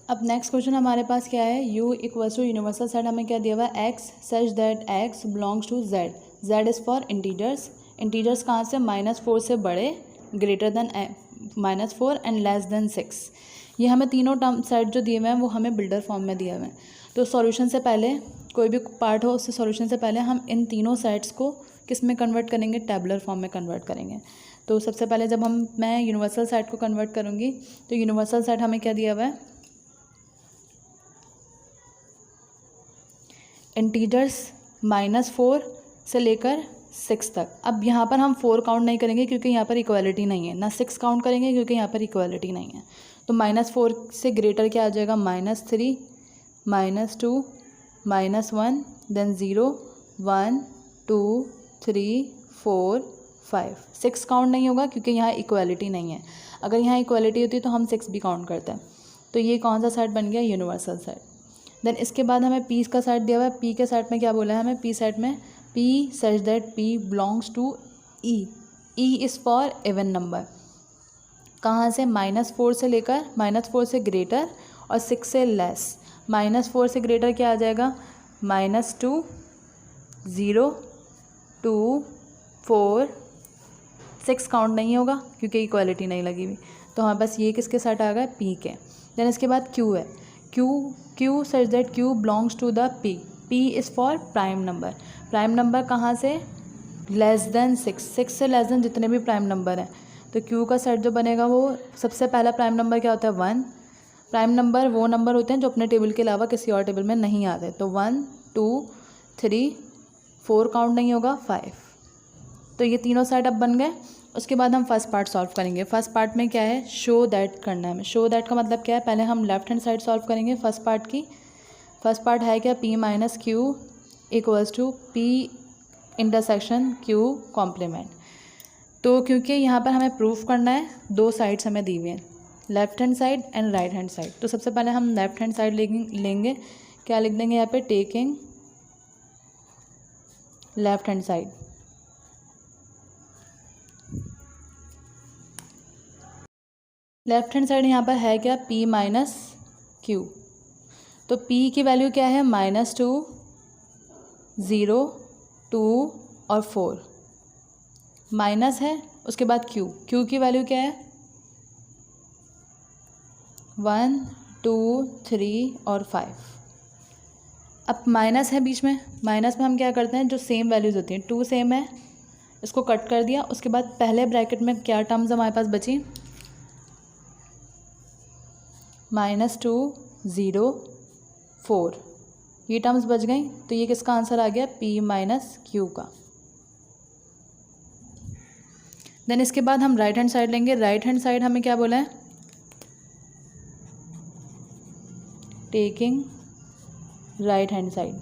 अब next question हमारे पास क्या है, u equals to universal set हमें क्या दिया हुआ है, x such that x belongs to z, z is for integers, integers कहाँ से, -4 से बड़े, greater than -4 and less than 6। ये हमें तीनों टर्म सेट जो दिए हुए हैं वो हमें बिल्डर फॉर्म में दिए हुए हैं। तो सॉल्यूशन से पहले कोई भी पार्ट हो उससे सॉल्यूशन से पहले हम इन तीनों सेट्स को किस में कन्वर्ट करेंगे, टेबुलर फॉर्म में कन्वर्ट करेंगे। तो सबसे पहले जब मैं यूनिवर्सल सेट को कन्वर्ट करूँगी तो यूनिवर्सल सेट हमें क्या दिया हुआ है, इंटीजर्स -4 से लेकर 6 तक। अब यहाँ पर हम 4 काउंट नहीं करेंगे क्योंकि यहाँ पर इक्वालिटी नहीं है, ना 6 काउंट करेंगे क्योंकि यहाँ पर इक्वालिटी नहीं है। तो -4 से ग्रेटर क्या आ जाएगा, -3, -2, -1, देन 0, 1, 2, 3, 4, 5। 6 काउंट नहीं होगा क्योंकि यहाँ इक्वालिटी नहीं है। अगर यहाँ इक्वालिटी होती तो हम 6 भी काउंट करते हैं। तो ये कौन सा सेट बन गया, यूनिवर्सल सेट। देन इसके बाद हमें पी का सेट दिया हुआ है। पी के सेट में क्या बोला है हमें, पी सेट में P such that P belongs to E, E is for even number, कहाँ से, -4 से लेकर, -4 से ग्रेटर और 6 से लेस। -4 से ग्रेटर क्या आ जाएगा, -2, 0, 2, 4, 6 काउंट नहीं होगा क्योंकि इक्वालिटी नहीं लगी हुई। तो हमारे पास ये किसके सेट आ गए, पी के। देन इसके बाद क्यू है, Q such that Q belongs to the P, P is for prime number, prime number कहाँ से, लेस देन 6, 6 से लेस देन जितने भी प्राइम नंबर हैं। तो क्यू का सेट जो बनेगा वो सबसे पहला प्राइम नंबर क्या होता है, 1। प्राइम नंबर वो नंबर होते हैं जो अपने टेबल के अलावा किसी और टेबल में नहीं आते। तो 1, 2, 3, 4 काउंट नहीं होगा, 5। तो ये तीनों सेट अब बन गए। उसके बाद हम फर्स्ट पार्ट सॉल्व करेंगे। फर्स्ट पार्ट में क्या है, शो दैट करना है हमें। शो दैट का मतलब क्या है, पहले हम लेफ्ट हैंड साइड सॉल्व करेंगे फर्स्ट पार्ट की। फर्स्ट पार्ट है क्या, p minus Q equals to p intersection q complement. तो क्योंकि यहाँ पर हमें प्रूफ करना है, दो साइड्स हमें दी हुई हैं, left hand side and right hand side. तो सबसे पहले हम लेफ्ट हैंड साइड लेंगे, क्या लिख देंगे यहाँ पे, taking left hand side. Left hand side यहाँ पर है क्या, p माइनस क्यू। तो p की वैल्यू क्या है, -2, 0, 2 और 4, माइनस है। उसके बाद q की वैल्यू क्या है, 1, 2, 3 और 5। अब माइनस है बीच में, माइनस में हम क्या करते हैं, जो सेम वैल्यूज़ होती हैं, 2 सेम है, इसको कट कर दिया। उसके बाद पहले ब्रैकेट में क्या टर्म्स हमारे पास बची, -2, 0, 4, ये टर्म्स बच गई। तो ये किसका आंसर आ गया, p माइनस क्यू का। देन इसके बाद हम राइट हैंड साइड लेंगे। राइट हैंड साइड हमें क्या बोला है, taking right hand side.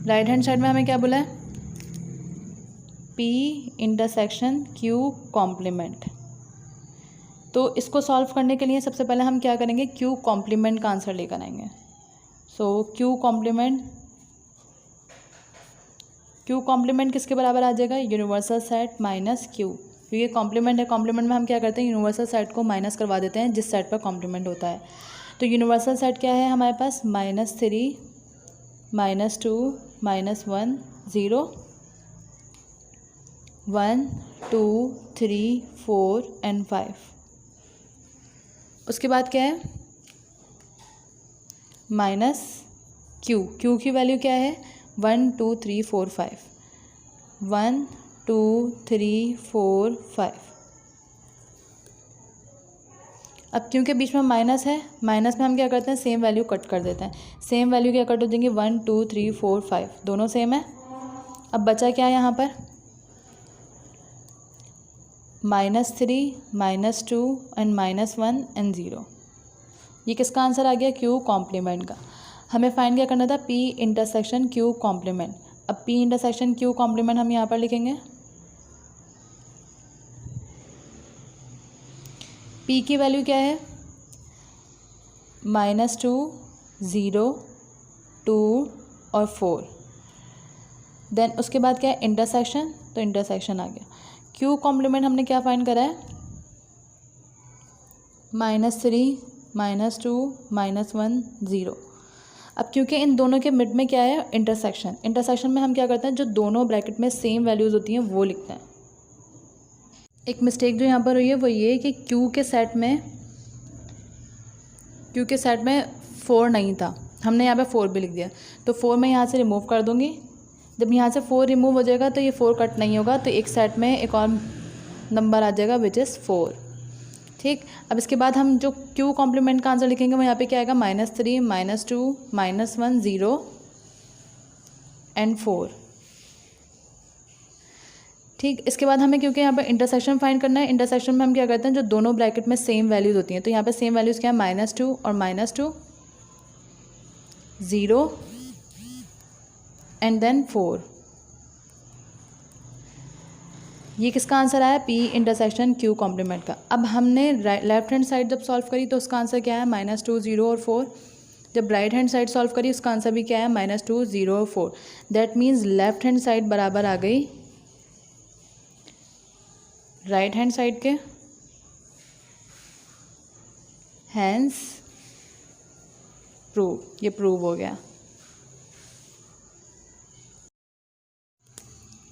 Right hand side में हमें क्या बोला है, p इंटरसेक्शन q कॉम्प्लीमेंट। तो इसको सॉल्व करने के लिए सबसे पहले हम क्या करेंगे, q कॉम्प्लीमेंट का आंसर लेकर आएंगे। सो q कॉम्प्लीमेंट किसके बराबर आ जाएगा, यूनिवर्सल सेट माइनस q। क्योंकि कॉम्प्लीमेंट है, कॉम्प्लीमेंट में हम क्या करते हैं, यूनिवर्सल सेट को माइनस करवा देते हैं जिस सेट पर कॉम्प्लीमेंट होता है। तो यूनिवर्सल सेट क्या है हमारे पास, -3, -2, -1, 0, 1, 2, 3, 4 एंड 5। उसके बाद क्या है, माइनस क्यू की वैल्यू क्या है, 1, 2, 3, 4, 5, 1, 2, 3, 4, 5। अब क्योंकि बीच में माइनस है, माइनस में हम क्या करते हैं, सेम वैल्यू कट कर देते हैं। सेम वैल्यू क्या कट हो जाएंगी, 1, 2, 3, 4, 5 दोनों सेम है। अब बचा क्या है यहाँ पर, -3, -2 एंड -1 एंड 0। ये किसका आंसर आ गया, q कॉम्प्लीमेंट का। हमें फाइंड क्या करना था, p इंटरसेक्शन q कॉम्प्लीमेंट। अब p इंटरसेक्शन q कॉम्प्लीमेंट हम यहाँ पर लिखेंगे। p की वैल्यू क्या है, -2, 0, 2 और 4। देन उसके बाद क्या है, इंटरसेक्शन, तो इंटरसेक्शन आ गया। q कॉम्प्लीमेंट हमने क्या फाइंड करा है, -3, -2 -1 0। अब क्योंकि इन दोनों के मिड में क्या है, इंटरसेक्शन, इंटरसेक्शन में हम क्या करते हैं, जो दोनों ब्रैकेट में सेम वैल्यूज़ होती हैं वो लिखते हैं। एक मिस्टेक जो यहाँ पर हुई है वो ये कि क्यू के सेट में 4 नहीं था, हमने यहाँ पे 4 भी लिख दिया, तो 4 मैं यहाँ से रिमूव कर दूँगी। जब यहाँ से 4 रिमूव हो जाएगा तो ये 4 कट नहीं होगा, तो एक सेट में एक और नंबर आ जाएगा विच इज़ 4। ठीक, अब इसके बाद हम जो क्यू कॉम्प्लीमेंट का आंसर लिखेंगे वो यहाँ पे क्या आएगा, -3 -2 -1 0 एंड 4। ठीक, इसके बाद हमें क्योंकि यहाँ पे इंटरसेक्शन फाइंड करना है, इंटरसेक्शन में हम क्या करते हैं, जो दोनों ब्रैकेट में सेम वैल्यूज़ होती हैं, तो यहाँ पे सेम वैल्यूज़ क्या है, -2 और -2 0 एंड देन 4। ये किसका आंसर आया, P इंटरसेक्शन Q कॉम्प्लीमेंट का। अब हमने लेफ्ट हैंड साइड जब सॉल्व करी तो उसका आंसर क्या है, -2 0 और 4। जब राइट हैंड साइड सॉल्व करी उसका आंसर भी क्या है, -2 0 और 4। That means left hand side बराबर आ गई राइट हैंड साइड के, हैंस प्रूव, ये प्रूव हो गया।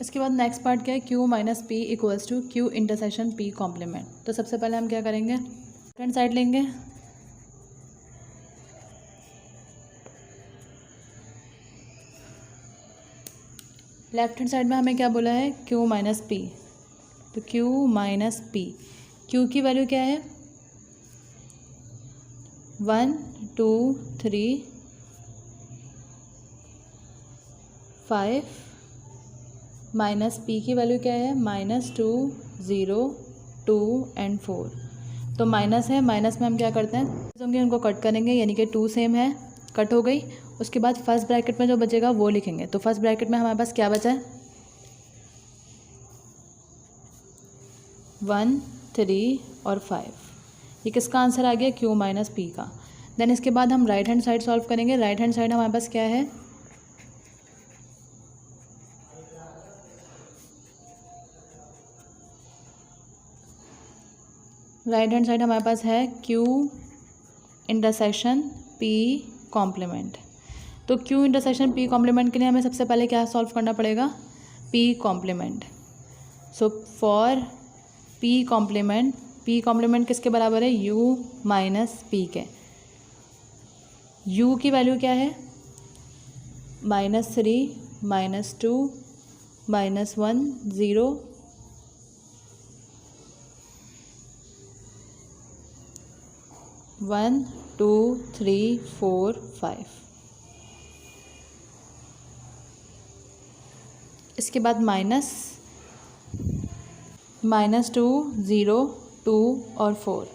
इसके बाद नेक्स्ट पार्ट क्या है, Q - P equals to Q intersection P complement. तो सबसे पहले हम क्या करेंगे, लेफ्ट हैंड साइड लेंगे, लेफ्ट हैंड साइड में हमें क्या बोला है, Q - P, तो Q - P, Q की वैल्यू क्या है, 1 2 3 5 माइनस P की वैल्यू क्या है, -2 0 2 एंड 4। तो माइनस है, माइनस में हम क्या करते हैं, होंगे उनको कट करेंगे, यानी कि 2 सेम है, कट हो गई। उसके बाद फर्स्ट ब्रैकेट में जो बचेगा वो लिखेंगे। तो फर्स्ट ब्रैकेट में हमारे पास क्या बचा है, 1 3 और 5। ये किसका आंसर आ गया, Q - P का। देन इसके बाद हम राइट हैंड साइड सॉल्व करेंगे। राइट हैंड साइड हमारे पास क्या है, राइट हैंड साइड हमारे पास है Q इंटरसेक्शन P कॉम्प्लीमेंट। तो Q इंटरसेक्शन P कॉम्प्लीमेंट के लिए हमें सबसे पहले क्या सॉल्व करना पड़ेगा, P complement. So for P complement किसके बराबर है, U - P के। U की वैल्यू क्या है, -3 -2 -1 0 1 2 3 4 5। इसके बाद -2 0 2 और 4।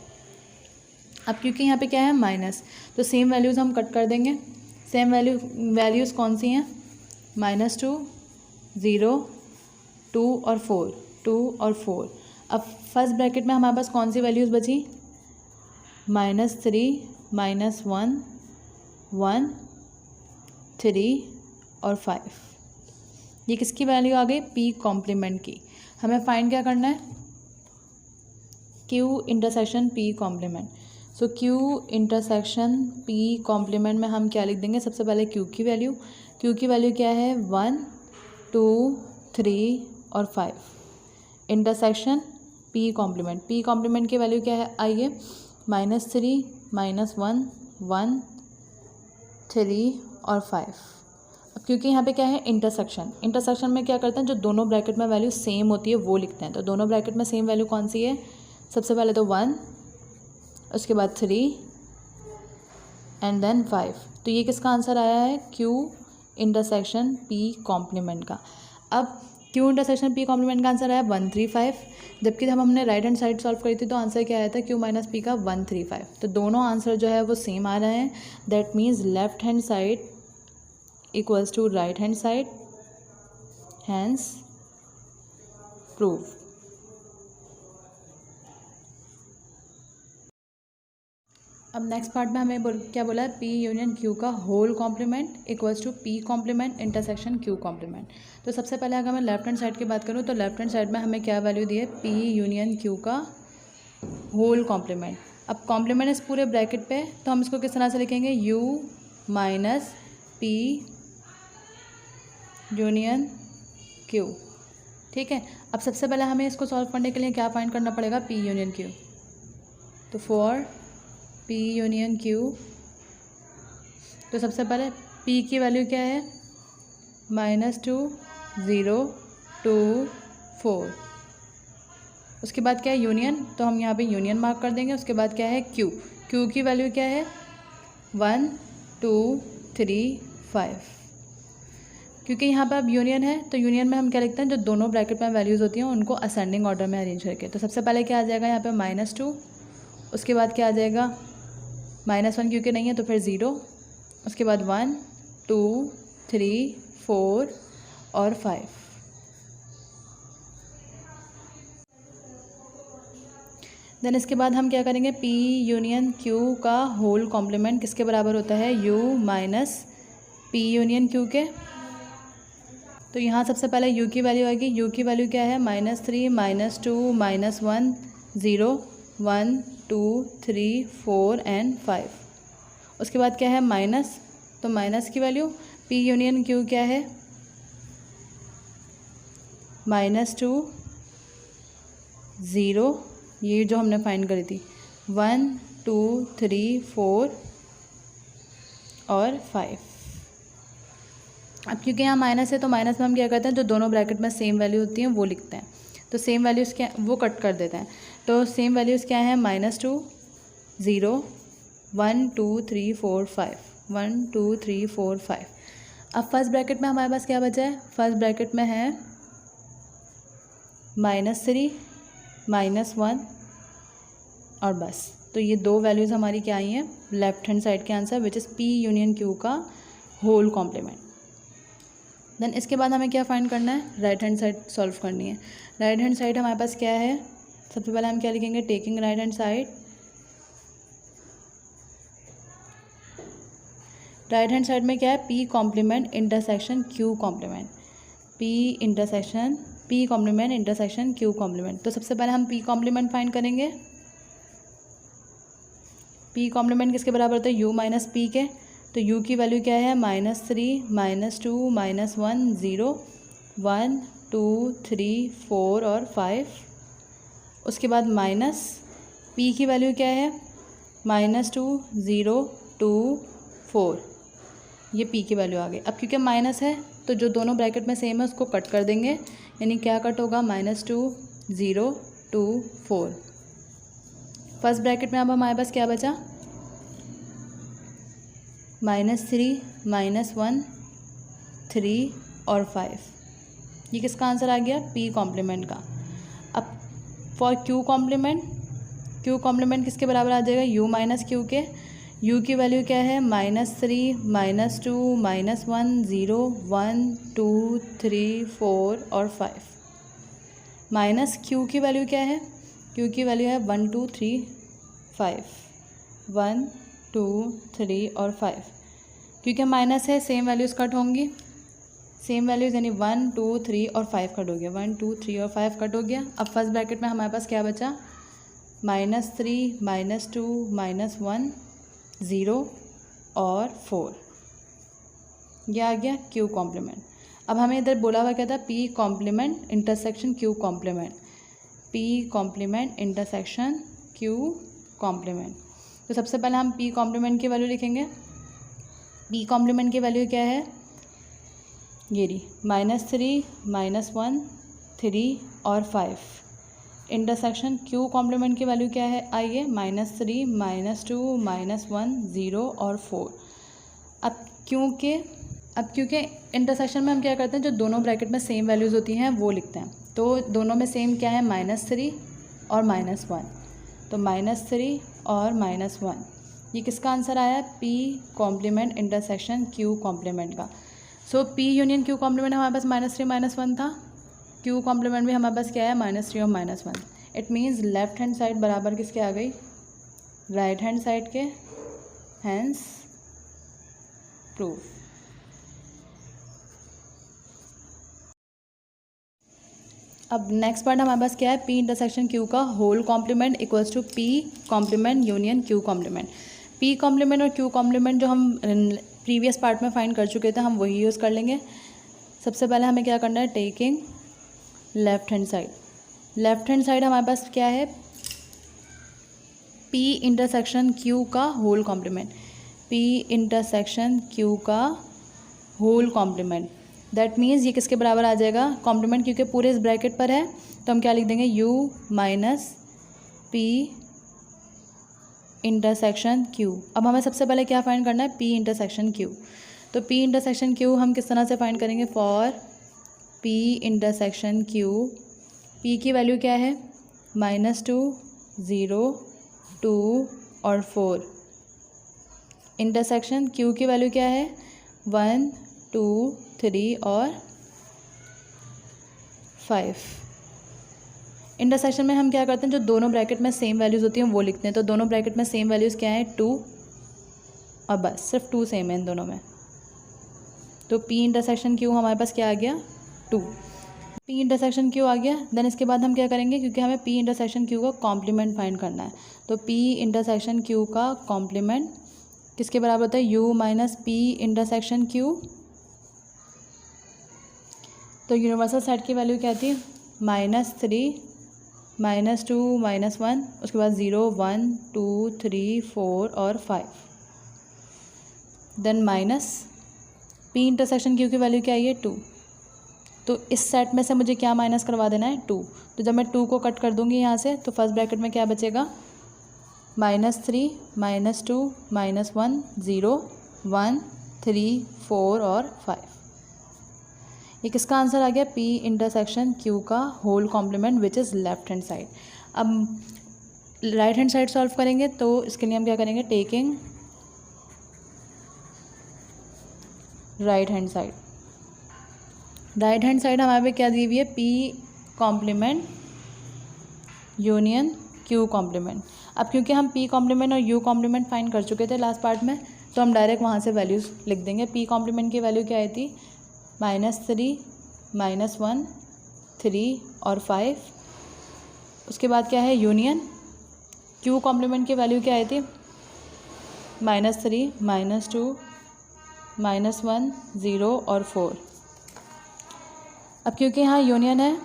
अब क्योंकि यहाँ पे क्या है माइनस, तो सेम वैल्यूज़ हम कट कर देंगे। सेम वैल्यूज़ कौन सी हैं, -2 0 2 और 4, 2 और 4। अब फर्स्ट ब्रैकेट में हमारे पास कौन सी वैल्यूज़ बची, -3 -1 1 3 और 5। ये किसकी वैल्यू आ गई, P कॉम्प्लीमेंट की। हमें फाइंड क्या करना है, Q इंटरसेक्शन P कॉम्प्लीमेंट। सो Q इंटरसेक्शन P कॉम्प्लीमेंट में हम क्या लिख देंगे, सबसे पहले Q की वैल्यू क्या है, 1 2 3 और 5 इंटरसेक्शन P कॉम्प्लीमेंट की वैल्यू क्या है, आइए, -3 -1 1 3 और 5। अब क्योंकि यहाँ पे क्या है इंटरसेक्शन में क्या करते हैं, जो दोनों ब्रैकेट में वैल्यू सेम होती है वो लिखते हैं। तो दोनों ब्रैकेट में सेम वैल्यू कौन सी है, सबसे पहले तो 1, उसके बाद 3 एंड देन 5। तो ये किसका आंसर आया है, Q इंटरसेक्शन P कॉम्प्लीमेंट का। अब Q इंटरसेक्शन P कॉम्प्लीमेंट का आंसर आया 135, जबकि जब हमने राइट हैंड साइड सॉल्व करी थी तो आंसर क्या आया था, Q - P का 135। तो दोनों आंसर जो है वो सेम आ रहे हैं। That means left hand side equals to right hand side, hence prove. अब नेक्स्ट पार्ट में हमें क्या बोला है, P यूनियन Q का whole complement equals to P complement intersection Q complement. तो सबसे पहले अगर मैं लेफ्ट हैंड साइड की बात करूँ तो लेफ्ट हैंड साइड में हमें क्या वैल्यू दी है, P यूनियन Q का होल कॉम्प्लीमेंट। अब कॉम्प्लीमेंट इस पूरे ब्रैकेट पे, तो हम इसको किस तरह से लिखेंगे, u minus p union q। ठीक है, अब सबसे पहले हमें इसको सॉल्व करने के लिए क्या फाइंड करना पड़ेगा, p यूनियन q। तो फॉर p यूनियन q, तो सबसे पहले p की वैल्यू क्या है, -2 0 2 4। उसके बाद क्या है, यूनियन, तो हम यहाँ पे यूनियन मार्क कर देंगे। उसके बाद क्या है, q, q की वैल्यू क्या है, 1 2 3 5। क्योंकि यहाँ पे अब यूनियन है, तो यूनियन में हम क्या लिखते हैं, जो दोनों ब्रैकेट में वैल्यूज़ होती हैं उनको असेंडिंग ऑर्डर में अरेंज करके। तो सबसे पहले क्या आ जाएगा यहाँ पे -2, उसके बाद क्या आ जाएगा -1, क्योंकि नहीं है तो फिर 0, उसके बाद 1 2 3 4 और 5। देन इसके बाद हम क्या करेंगे, p यूनियन q का होल कॉम्प्लीमेंट किसके बराबर होता है, u minus p union q के। तो यहाँ सबसे पहले u की वैल्यू आएगी, u की वैल्यू क्या है, -3 -2 -1 0 1 2 3 4 एंड 5। उसके बाद क्या है, माइनस, तो माइनस की वैल्यू p यूनियन q क्या है, -2 0, ये जो हमने फाइंड करी थी, 1 2 3 4 और 5। अब क्योंकि यहाँ माइनस है, तो माइनस में हम क्या करते हैं, जो दोनों ब्रैकेट में सेम वैल्यू होती हैं वो लिखते हैं। तो सेम वैल्यूज़ क्या, वो कट कर देते हैं। तो सेम वैल्यूज़ क्या है, -2 0 1 2 3 4 5 1 2 3 4 5। अब फर्स्ट ब्रैकेट में हमारे पास क्या बचा है, फर्स्ट ब्रैकेट में है -3 -1 और बस। तो ये दो वैल्यूज़ हमारी क्या आई हैं लेफ्ट हैंड साइड के answer, which is p union q का होल कॉम्प्लीमेंट। देन इसके बाद हमें क्या फाइंड करना है, राइट हैंड साइड सॉल्व करनी है। राइट हैंड साइड हमारे पास क्या है, सबसे पहले हम क्या लिखेंगे, taking right hand side, right hand side में क्या है, p complement intersection q complement, p complement intersection q complement. तो सबसे पहले हम p कॉम्प्लीमेंट फाइंड करेंगे। p कॉम्प्लीमेंट किसके बराबर होता है, u माइनस p के। तो u की वैल्यू क्या है, -3 -2 -1 0 1 2 3 4 और 5। उसके बाद माइनस p की वैल्यू क्या है, -2 0 2 4, ये p की वैल्यू आ गई। अब क्योंकि माइनस है तो जो दोनों ब्रैकेट में सेम है उसको कट कर देंगे, यानी क्या कट होगा, -2 0 2 4। फर्स्ट ब्रैकेट में अब हमारे पास क्या बचा, -3 -1 3 और 5। ये किसका आंसर आ गया, p कॉम्प्लीमेंट का। अब फॉर q कॉम्प्लीमेंट किसके बराबर आ जाएगा, u माइनस q के। u की वैल्यू क्या है, -3 -2 -1 0 1 2 3 4 और 5। माइनस q की वैल्यू क्या है, q की वैल्यू है 1 2 3 5 1 2 3 और 5। क्योंकि माइनस है सेम वैल्यूज़ कट होंगी, सेम वैल्यूज़ यानी 1 2 3 और 5 कट हो गया, 1 2 3 और 5 कट हो गया। अब फर्स्ट ब्रैकेट में हमारे पास क्या बचा, -3 -2 -1 0 और 4, ये आ गया q कॉम्प्लीमेंट। अब हमें इधर बोला हुआ क्या था, p complement intersection q complement, p complement intersection q complement. तो सबसे पहले हम p कॉम्प्लीमेंट की वैल्यू लिखेंगे। p कॉम्प्लीमेंट की वैल्यू क्या है, ये रही, -3 -1 3 और 5। इंटरसेक्शन q कॉम्प्लीमेंट की वैल्यू क्या है, आइए, -3 -2 -1 0 और 4। अब क्योंकि इंटरसेक्शन में हम क्या करते हैं, जो दोनों ब्रैकेट में सेम वैल्यूज़ होती हैं वो लिखते हैं। तो दोनों में सेम क्या है, -3 और -1, तो -3 और -1, ये किसका आंसर आया, p complement intersection q complement का। So p union q complement हमारे पास -3 -1 था, q कॉम्प्लीमेंट भी हमारे पास क्या है, -3 और -1। It means left hand side बराबर किसके आ गई, राइट हैंड साइड के, हैंस प्रूफ। अब नेक्स्ट पार्ट हमारे पास क्या है, पी इंटरसेक्शन क्यू का whole complement equals to P complement union Q complement. P complement और क्यू कॉम्प्लीमेंट जो हम प्रीवियस पार्ट में फाइंड कर चुके थे हम वही यूज़ कर लेंगे। सबसे पहले हमें क्या करना है, taking left hand side. Left hand side हमारे पास क्या है, पी इंटरसेक्शन क्यू का whole complement, P intersection Q का होल कॉम्प्लीमेंट। दैट मीन्स ये किसके बराबर आ जाएगा, कॉम्प्लीमेंट क्योंकि पूरे इस ब्रैकेट पर है तो हम क्या लिख देंगे, u minus P intersection Q. अब हमें सबसे पहले क्या फाइंड करना है, पी इंटरसेक्शन क्यू। तो पी इंटरसेक्शन क्यू हम किस तरह से फाइंड करेंगे, for P intersection Q, P की वैल्यू क्या है, -2, 0, 2 और 4। इंटरसेक्शन क्यू की वैल्यू क्या है, 1, 2, 3 और 5। इंटरसेक्शन में हम क्या करते हैं, जो दोनों ब्रैकेट में सेम वैल्यूज़ होती हैं वो लिखते हैं। तो दोनों ब्रैकेट में सेम वैल्यूज़ क्या है, 2 और बस सिर्फ 2 सेम है इन दोनों में। तो पी इंटरसेक्शन क्यू हमारे पास क्या आ गया, 2। पी इंटरसेक्शन क्यू आ गया। देन इसके बाद हम क्या करेंगे, क्योंकि हमें पी इंटरसेक्शन क्यू का कॉम्प्लीमेंट फाइंड करना है, तो पी इंटरसेक्शन क्यू का कॉम्प्लीमेंट किसके बराबर होता है, u minus P intersection Q. तो यूनिवर्सल सेट की वैल्यू क्या थी, -3, -2, -1, उसके बाद 0, 1, 2, 3, 4 और 5। Then minus P intersection Q की वैल्यू क्या आई है, 2। तो इस सेट में से मुझे क्या माइनस करवा देना है, 2। तो जब मैं 2 को कट कर दूंगी यहाँ से तो फर्स्ट ब्रैकेट में क्या बचेगा, -3, -2, -1, 0, 1, 3, 4 और 5। ये किसका आंसर आ गया, पी इंटरसेक्शन क्यू का whole complement which is left hand side. अब राइट हैंड साइड सॉल्व करेंगे तो इसके लिए हम क्या करेंगे, taking right hand side. Right hand side हमारे पे क्या दी हुई है, P complement union Q complement. अब क्योंकि हम पी कॉम्प्लीमेंट और यू कॉम्प्लीमेंट फाइंड कर चुके थे लास्ट पार्ट में, तो हम डायरेक्ट वहाँ से वैल्यूज़ लिख देंगे। पी कॉम्प्लीमेंट की वैल्यू क्या आई थी, -3, -1, 3 और 5। उसके बाद क्या है, यूनियन क्यू कॉम्प्लीमेंट की वैल्यू क्या आई थी, -3, -2, -1, 0 और 4। अब क्योंकि यहाँ यूनियन है,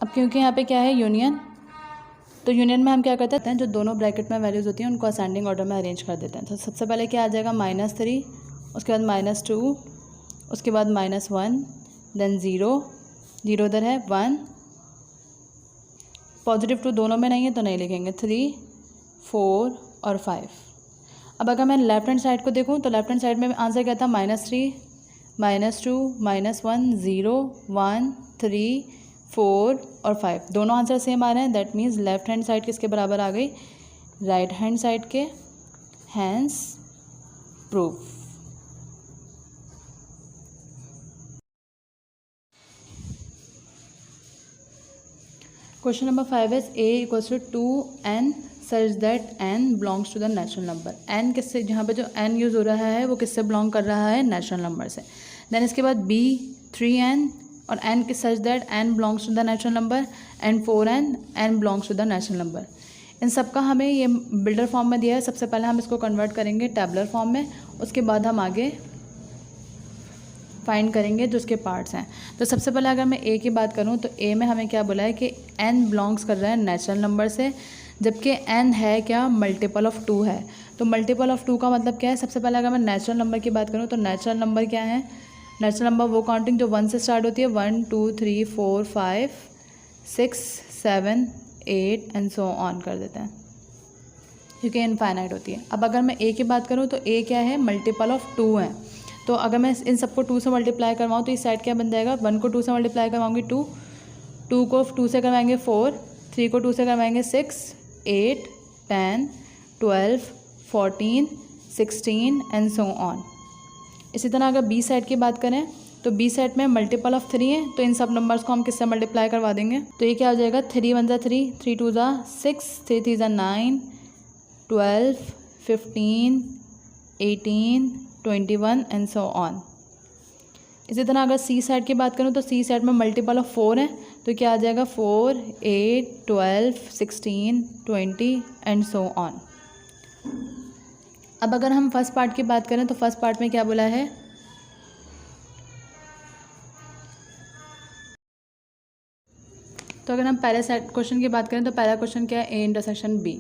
अब क्योंकि यहाँ पे क्या है, यूनियन, तो यूनियन में हम क्या करते हैं, जो दोनों ब्रैकेट में वैल्यूज़ होती हैं उनको असेंडिंग ऑर्डर में अरेंज कर देते हैं। तो सबसे पहले क्या आ जाएगा, -3, उसके बाद -2, उसके बाद -1, देन 0, 0 इधर है, 1, पॉजिटिव 2 दोनों में नहीं है तो नहीं लिखेंगे, 3, 4 और 5। अब अगर मैं लेफ्ट हैंड साइड को देखूँ तो लेफ्ट हैंड साइड में आंसर क्या था, -3, -2, -1, 0, 1, 3, 4 और 5। दोनों आंसर सेम आ रहे हैं। That means left hand side किसके बराबर आ गई, राइट हैंड साइड के। Hence proof. Question number 5 is a equals to 2n such that n belongs to the natural number. n किससे, जहाँ पे जो n यूज़ हो रहा है वो किससे बिलोंग कर रहा है, नेचुरल नंबर से। देन इसके बाद b 3n और n के such that n belongs to the natural number, and 4n n belongs to the natural number. इन सब का हमें ये बिल्डर फॉर्म में दिया है। सबसे पहले हम इसको कन्वर्ट करेंगे टैबुलर फॉर्म में, उसके बाद हम आगे फाइंड करेंगे जो उसके पार्ट्स हैं। तो सबसे पहले अगर मैं ए की बात करूं तो ए में हमें क्या बोला है कि n बिलोंग्स कर रहा है नेचुरल नंबर से, जबकि n है क्या, मल्टीपल ऑफ 2 है। तो मल्टीपल ऑफ 2 का मतलब क्या है, सबसे पहले अगर मैं नेचुरल नंबर की बात करूं तो नेचुरल नंबर क्या है, नेचुरल नंबर वो काउंटिंग जो 1 से स्टार्ट होती है, 1 2 3 4 5 6 7 8 एंड सो ऑन कर देते हैं, क्योंकि इनफाइनाइट होती है। अब अगर मैं ए की बात करूँ तो ए क्या है, मल्टीपल ऑफ 2 है। तो अगर मैं इन सबको 2 से मल्टीप्लाई करवाऊँ तो इस साइड क्या बन जाएगा, 1 को 2 से मल्टीप्लाई करवाऊँगी 2, 2 को 2 से करवाएंगे 4, 3 को 2 से करवाएंगे 6, 8 10 12 14 16 एंड सो ऑन। इसी तरह अगर बी साइड की बात करें तो बी साइड में मल्टीपल ऑफ 3 है, तो इन सब नंबर्स को हम किससे मल्टीप्लाई करवा देंगे, तो ये क्या हो जाएगा, 3 1 3, 3 2 6, 3 3 9, 12 15 18 21 एंड सो ऑन। इसी तरह अगर सी सेट की बात करूँ तो सी सेट में मल्टीपल ऑफ 4 है, तो क्या आ जाएगा 4, 8, 12, 16, 20 एंड सो ऑन। अब अगर हम फर्स्ट पार्ट की बात करें तो फर्स्ट पार्ट में क्या बोला है, तो अगर हम पहले सेट क्वेश्चन की बात करें तो पहला क्वेश्चन क्या है, ए इंटरसेक्शन बी।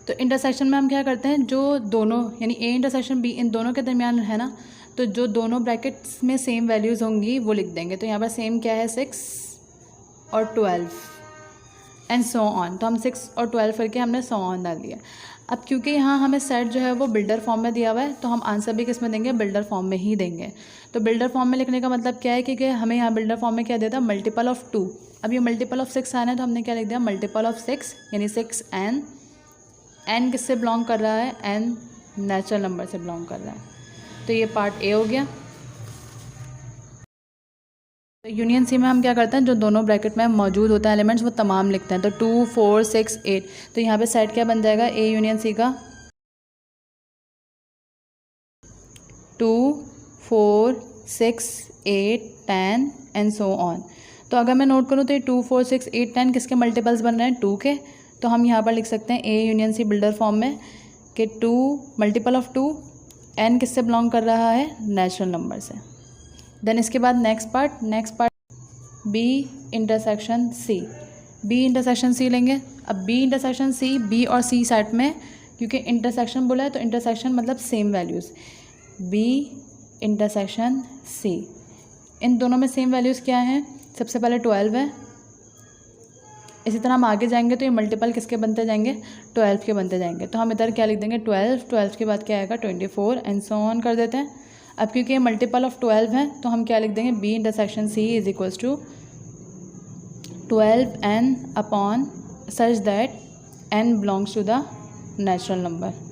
तो इंटरसेक्शन में हम क्या करते हैं, जो दोनों यानी ए इंटरसेक्शन बी इन दोनों के दरमियान है ना, तो जो दोनों ब्रैकेट्स में सेम वैल्यूज़ होंगी वो लिख देंगे। तो यहाँ पर सेम क्या है 6 और 12 एंड सो ऑन। तो हम 6 और 12 करके हमने सो ऑन डाल दिया। अब क्योंकि यहाँ हमें सेट जो है वो बिल्डर फॉर्म में दिया हुआ है, तो हम आंसर भी किस में देंगे, बिल्डर फॉर्म में ही देंगे। तो बिल्डर फॉर्म में लिखने का मतलब क्या है कि हमें यहाँ बिल्डर फॉर्म में क्या देता है, मल्टीपल ऑफ 2। अब ये मल्टीपल ऑफ 6 आना है तो हमने क्या लिख दिया, मल्टीपल ऑफ 6 यानी 6 एन किससे बिलोंग कर रहा है, एन नेचुरल नंबर से बिलोंग कर रहा है। तो ये पार्ट ए हो गया। तो यूनियन सी में हम क्या करते हैं, जो दोनों ब्रैकेट में मौजूद होता है एलिमेंट्स वो तमाम लिखते हैं। तो 2, 4, 6, 8। तो यहाँ पे सेट क्या बन जाएगा, ए यूनियन सी का 2, 4, 6, 8, 10 एंड सो ऑन। तो अगर मैं नोट करूँ तो ये 2, 4, 6, 8, 10 किसके मल्टीपल्स बन रहे हैं, 2 के। तो हम यहाँ पर लिख सकते हैं A union C builder form में कि 2 मल्टीपल ऑफ 2, एन किससे बिलोंग कर रहा है, नेचुरल नंबर से। देन इसके बाद next part B intersection C. B intersection C लेंगे। अब बी इंटरसेक्शन सी, बी और सी सेट में क्योंकि इंटरसेक्शन बोला है तो इंटरसेक्शन मतलब same values. B intersection C, इन दोनों में सेम वैल्यूज़ क्या हैं, सबसे पहले 12 है। इसी तरह हम आगे जाएंगे तो ये मल्टीपल किसके बनते जाएंगे, 12 के बनते जाएंगे। तो हम इधर क्या लिख देंगे 12 के बाद क्या आएगा 24 एंड सो ऑन कर देते हैं। अब क्योंकि ये मल्टीपल ऑफ 12 है तो हम क्या लिख देंगे, B intersection C is equals to 12 n upon such that n belongs to the natural number.